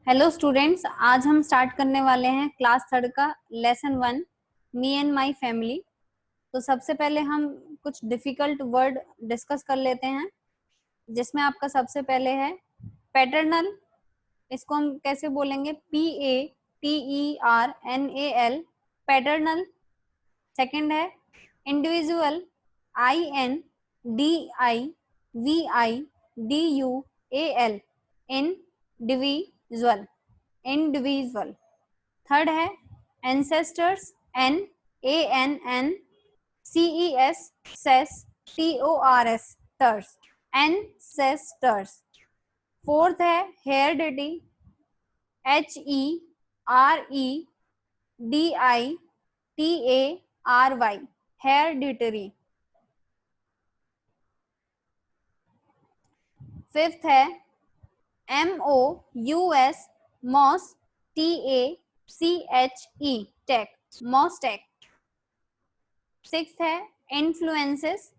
Hello students, आज हम start करने वाले हैं क्लास थर्ड का lesson 1 me and my family. तो सबसे पहले हम कुछ डिफिकल्ट वर्ड डिस्कस कर लेते हैं, जिसमें आपका सबसे पहले है पैटर्नल। इसको हम कैसे बोलेंगे? PATERNAL, paternal. सेकंड है individual, INDIVIDUAL, individual, individual. Third है ancestors, NANNCES, cess, TORS, टर्स, ancestors. Fourth है हेरिडिटी, HEREDITARY, हेरिडिटरी। फिफ्थ है MOUS, moss, TACHE, take, मॉस्टेक। Sixth है influences,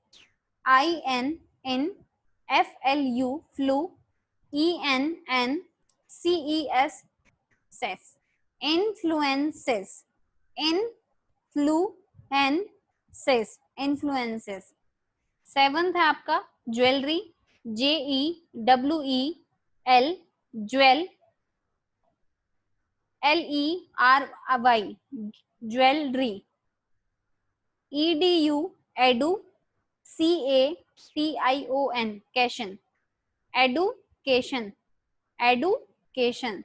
INNFLU, flu, ENNCES, cess, influences, influences, influences. Seventh है आपका jewellery, JEWEL, jewel, LERY, jewellery. EDU, edu, CATION, कैशन, education, education.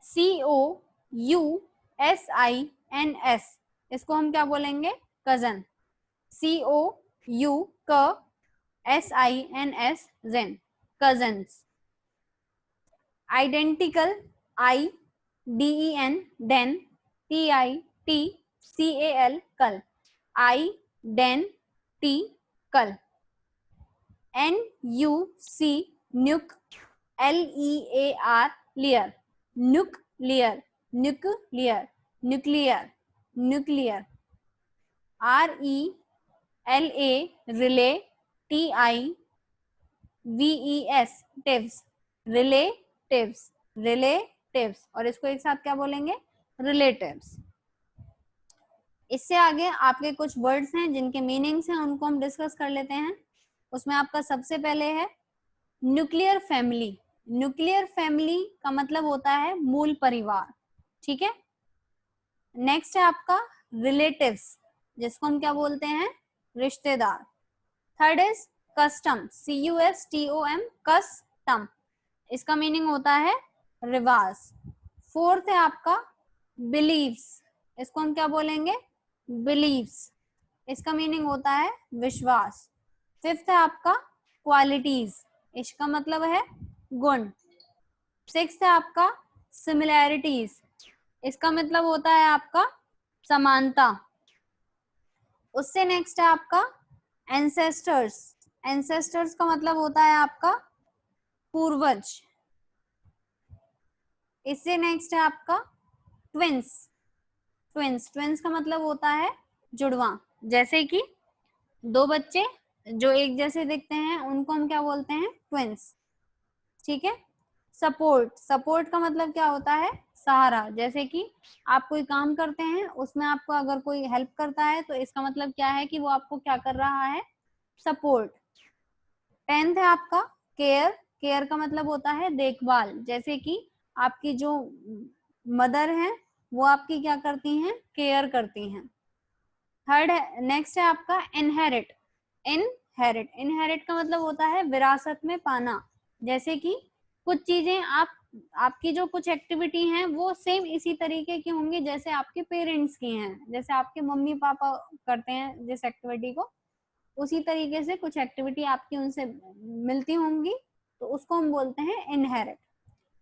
COUSINS, इसको हम क्या बोलेंगे? Cousin, COUSINS, जेन, cousins. Identical, IDEN, Dane, TITCAL, कल, identical. NUC, न्यूक, LEAR, लियर, nuclear, nuclear, nuclear, nuclear. RELA, रिले, TIVES, टिव्स, रिलेटिव्स, रिलेटिव्स। और इसको एक साथ क्या बोलेंगे? रिलेटिव्स। इससे आगे आपके कुछ वर्ड्स हैं जिनके मीनिंग्स हैं, उनको हम डिस्कस कर लेते हैं। उसमें आपका सबसे पहले है न्यूक्लियर फैमिली। न्यूक्लियर फैमिली का मतलब होता है मूल परिवार, ठीक है। नेक्स्ट है आपका रिलेटिव्स, जिसको हम क्या बोलते हैं? रिश्तेदार। Third is custom, CUSTOM, custom, इसका मीनिंग होता है रिवाज। फोर्थ है आपका बिलीव्स, इसको हम क्या बोलेंगे? बिलीव्स, इसका मीनिंग होता है विश्वास। फिफ्थ है आपका क्वालिटीज, इसका मतलब है गुण। सिक्स्थ है आपका सिमिलैरिटीज, इसका मतलब होता है आपका समानता। उससे नेक्स्ट है आपका एंसेस्टर्स, एंसेस्टर्स का मतलब होता है आपका पूर्वज। इससे नेक्स्ट है आपका ट्विंस, ट्विंस, ट्विंस का मतलब होता है जुड़वा। जैसे कि दो बच्चे जो एक जैसे दिखते हैं उनको हम क्या बोलते हैं? ट्विंस, ठीक है। सपोर्ट, सपोर्ट का मतलब क्या होता है? सहारा। जैसे कि आप कोई काम करते हैं, उसमें आपको अगर कोई हेल्प करता है तो इसका मतलब क्या है कि वो आपको क्या कर रहा है? सपोर्ट। टेंथ है आपका केयर, केयर का मतलब होता है देखभाल। जैसे कि आपकी जो मदर है वो आपकी क्या करती हैं? केयर करती हैं। थर्ड है, नेक्स्ट है आपका इनहेरिट, इनहेरिट, इनहेरिट का मतलब होता है विरासत में पाना। जैसे कि कुछ चीजें आपकी जो कुछ एक्टिविटी हैं वो सेम इसी तरीके की होंगी जैसे आपके पेरेंट्स की हैं। जैसे आपके मम्मी पापा करते हैं जिस एक्टिविटी को, उसी तरीके से कुछ एक्टिविटी आपकी उनसे मिलती होंगी, तो उसको हम बोलते हैं इनहेरिट।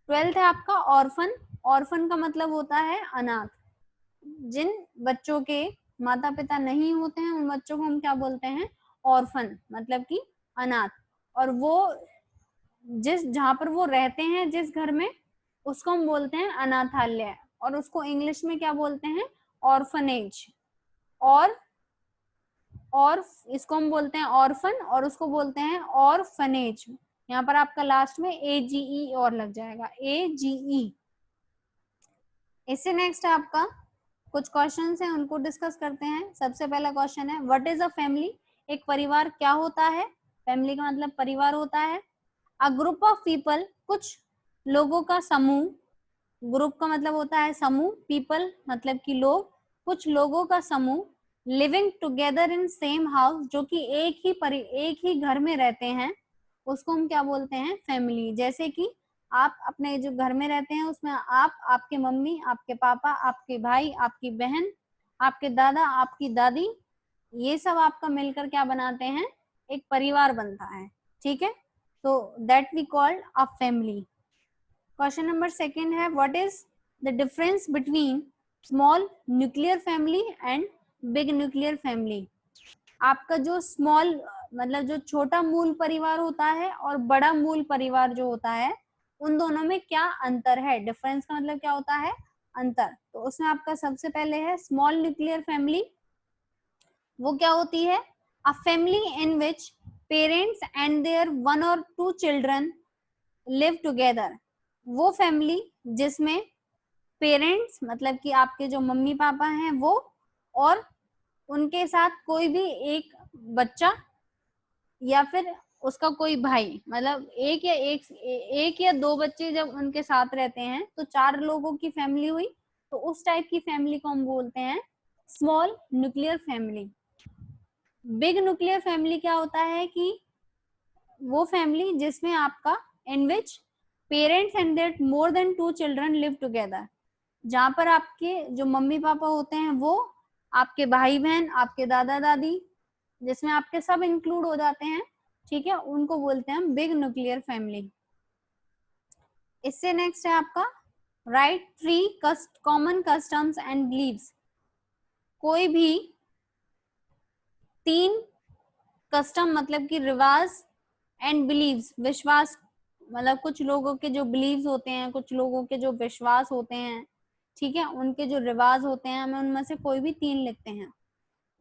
ट्वेल्थ है आपका ऑर्फन, ऑर्फन का मतलब होता है अनाथ। जिन बच्चों के माता पिता नहीं होते हैं उन बच्चों को हम क्या बोलते हैं? ऑर्फन, मतलब कि अनाथ। और वो जहां पर वो रहते हैं जिस घर में, उसको हम बोलते हैं अनाथालय, और उसको इंग्लिश में क्या बोलते हैं? ऑर्फनेज। और इसको हम बोलते हैं ऑर्फन, और उसको बोलते हैं ऑर्फनेज। यहाँ पर आपका लास्ट में AGE और लग जाएगा, AGE। इससे नेक्स्ट आपका कुछ क्वेश्चंस हैं, उनको डिस्कस करते हैं। सबसे पहला क्वेश्चन है, व्हाट इज अ फैमिली? एक परिवार क्या होता है? फैमिली का मतलब परिवार होता है। अ ग्रुप ऑफ पीपल, कुछ लोगों का समूह। ग्रुप का मतलब होता है समूह, पीपल मतलब कि लोग, कुछ लोगों का समूह। Living together in same house, जो कि एक ही घर में रहते हैं, उसको हम क्या बोलते हैं? फैमिली। जैसे कि आप अपने जो घर में रहते हैं उसमें आप, आपके मम्मी, आपके पापा, आपके भाई, आपकी बहन, आपके दादा, आपकी दादी, ये सब आपका मिलकर क्या बनाते हैं? एक परिवार बनता है, ठीक है। तो that we called a family. Question number second है, what is the difference between small nuclear family and big nuclear family? आपका जो स्मॉल मतलब जो छोटा मूल परिवार होता है और बड़ा मूल परिवार जो होता है, उन दोनों में क्या अंतर है? डिफरेंस का मतलब क्या होता है? अंतर। तो उसमें आपका सबसे पहले है स्मॉल न्यूक्लियर फैमिली। वो क्या होती है? A family in which parents and their one और टू चिल्ड्रन लिव टुगेदर। वो फैमिली जिसमें पेरेंट्स मतलब कि आपके जो मम्मी पापा हैं वो, और उनके साथ कोई भी एक बच्चा या फिर उसका कोई भाई, मतलब एक या दो बच्चे जब उनके साथ रहते हैं तो 4 लोगों की फैमिली हुई। तो उस टाइप की फैमिली को हम बोलते हैं small nuclear family. Big nuclear family क्या होता है कि वो फैमिली जिसमें आपका in which parents and their more than 2 children live together, जहां पर आपके जो मम्मी पापा होते हैं वो, आपके भाई बहन, आपके दादा दादी, जिसमें आपके सब इंक्लूड हो जाते हैं, ठीक है, उनको बोलते हैं बिग न्यूक्लियर फैमिली। इससे नेक्स्ट है आपका right 3 common customs and beliefs. कोई भी 3 कस्टम मतलब कि रिवाज एंड बिलीव्स विश्वास, मतलब कुछ लोगों के जो बिलीव्स होते हैं, कुछ लोगों के जो विश्वास होते हैं, ठीक है, उनके जो रिवाज होते हैं, हमें उनमें से कोई भी 3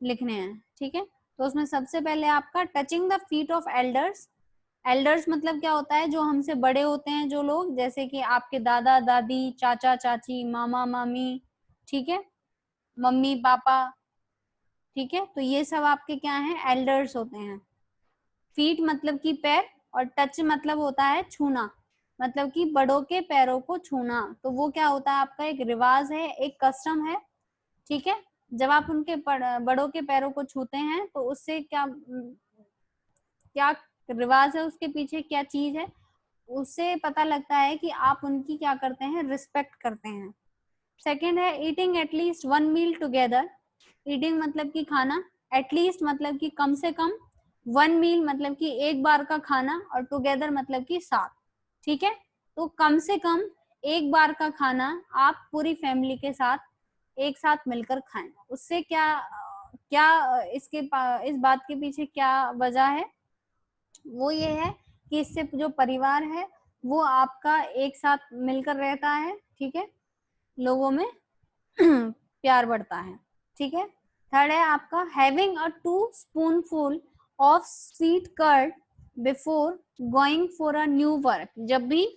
लिखने हैं, ठीक है। तो उसमें सबसे पहले आपका touching the feet of elders. Elders मतलब क्या होता है? जो हमसे बड़े होते हैं जो लोग, जैसे कि आपके दादा दादी, चाचा चाची, मामा मामी, ठीक है, मम्मी पापा, ठीक है। तो ये सब आपके क्या हैं? एल्डर्स होते हैं। फीट मतलब कि पैर, और टच मतलब होता है छूना, मतलब कि बड़ों के पैरों को छूना। तो वो क्या होता है? आपका एक रिवाज है, एक कस्टम है, ठीक है। जब आप उनके बड़ों के पैरों को छूते हैं तो उससे क्या क्या रिवाज है, उसके पीछे क्या चीज है, उससे पता लगता है कि आप उनकी क्या करते हैं? रिस्पेक्ट करते हैं। सेकेंड है ईटिंग एटलीस्ट 1 मील टुगेदर। ईटिंग मतलब कि खाना, एटलीस्ट मतलब कि कम से कम, 1 मील मतलब कि एक बार का खाना, और टुगेदर मतलब कि साथ, ठीक है। तो कम से कम एक बार का खाना आप पूरी फैमिली के साथ एक साथ मिलकर खाएं। उससे क्या क्या इस बात के पीछे क्या वजह है? वो ये है कि इससे जो परिवार है वो आपका एक साथ मिलकर रहता है, ठीक है, लोगों में प्यार बढ़ता है, ठीक है। थर्ड है आपका having a 2 spoonful of sweet curd before going for a new work. जब भी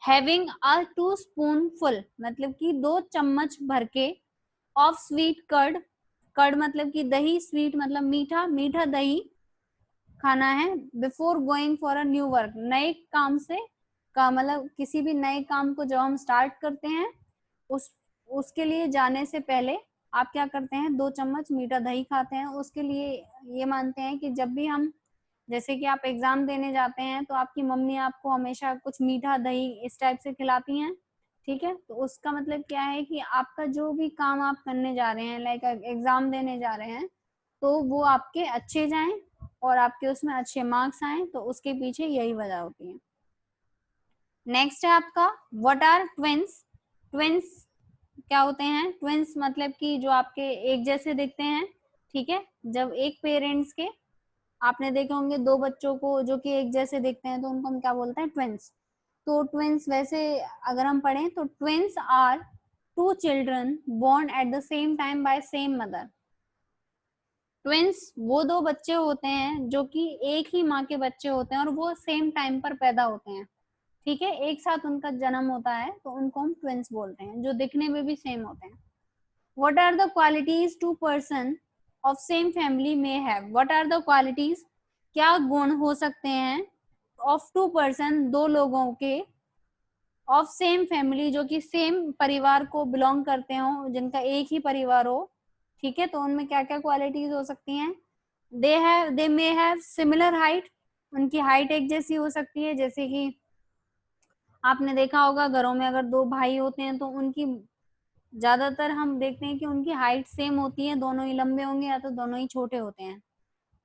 हैविंग अ 2 स्पूनफुल मतलब कि 2 चम्मच भर के ऑफ स्वीट कर्ड, कर्ड मतलब कि दही, स्वीट मतलब मीठा, मीठा दही खाना है before going for a new work. नए काम से का मतलब किसी भी नए काम को जब हम स्टार्ट करते हैं उस उसके लिए जाने से पहले आप क्या करते हैं? 2 चम्मच मीठा दही खाते हैं। उसके लिए ये मानते हैं कि जब भी हम, जैसे कि आप एग्जाम देने जाते हैं तो आपकी मम्मी आपको हमेशा कुछ मीठा दही इस टाइप से खिलाती हैं, ठीक है। तो उसका मतलब क्या है कि आपका जो भी काम आप करने जा रहे हैं, लाइक एग्जाम देने जा रहे हैं, तो वो आपके अच्छे जाएं और आपके उसमें अच्छे मार्क्स आए, तो उसके पीछे यही वजह होती है। नेक्स्ट है आपका व्हाट आर ट्विंस। ट्विंस क्या होते हैं? ट्विंस मतलब कि जो आपके एक जैसे दिखते हैं, ठीक है। जब एक पेरेंट्स के आपने देखे होंगे 2 बच्चों को जो कि एक जैसे दिखते हैं तो उनको हम क्या बोलते हैं? ट्विंस। तो ट्विंस वैसे अगर हम पढ़ें तो twins are 2 children born at the same time by same mother. Twins वो दो बच्चे होते हैं जो कि एक ही माँ के बच्चे होते हैं और वो सेम टाइम पर पैदा होते हैं, ठीक है, एक साथ उनका जन्म होता है, तो उनको हम ट्विंस बोलते हैं, जो दिखने में भी सेम होते हैं। What are the qualities two person of same family may have? What are the qualities? क्या गुण हो सकते हैं of two person, दो लोगों के, of same family, जो कि सेम परिवार को बिलोंग करते हो, जिनका एक ही परिवार हो, ठीक है, तो उनमें क्या क्या क्वालिटीज हो सकती हैं? they may have similar height, उनकी हाइट एक जैसी हो सकती है, जैसे कि आपने देखा होगा घरों में अगर दो भाई होते हैं तो उनकी ज्यादातर हम देखते हैं कि उनकी हाइट सेम होती है, दोनों ही लंबे होंगे या तो दोनों ही छोटे होते हैं।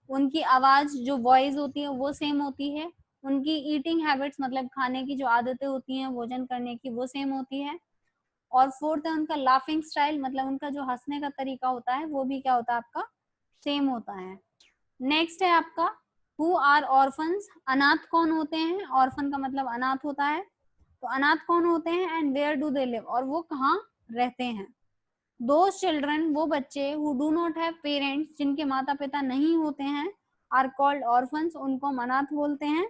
उनकी आवाज जो वॉइस होती है वो सेम होती है। उनकी ईटिंग हैबिट्स मतलब खाने की जो आदतें होती हैं, भोजन करने की, वो सेम होती है। और फोर्थ है उनका लाफिंग स्टाइल, मतलब उनका जो हंसने का तरीका होता है वो भी क्या होता है आपका, सेम होता है। नेक्स्ट है आपका हु आर ऑर्फन्स, अनाथ कौन होते हैं? ऑर्फन का मतलब अनाथ होता है, तो अनाथ कौन होते हैं? And where do they live, और वो कहाँ रहते हैं? दोज चिल्ड्रन वो बच्चे who do not have parents, जिनके माता पिता नहीं होते हैं, आर कॉल्ड ऑर्फन्स, उनको हम अनाथ बोलते हैं।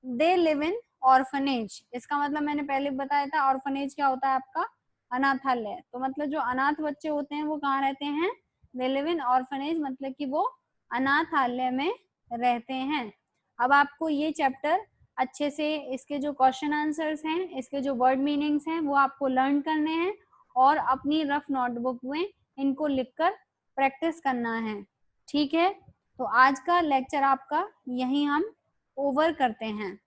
दे लिव इन ऑर्फनेज, इसका मतलब मैंने पहले बताया था, ऑर्फनेज क्या होता है आपका, अनाथालय। तो मतलब जो अनाथ बच्चे होते हैं वो कहाँ रहते हैं? दे लिव इन ऑर्फनेज, मतलब कि वो अनाथालय में रहते हैं। अब आपको ये चैप्टर अच्छे से, इसके जो क्वेश्चन आंसर्स हैं, इसके जो वर्ड मीनिंग्स हैं, वो आपको लर्न करने हैं और अपनी रफ नोटबुक में इनको लिखकर प्रैक्टिस करना है, ठीक है। तो आज का लेक्चर आपका यहीं हम ओवर करते हैं।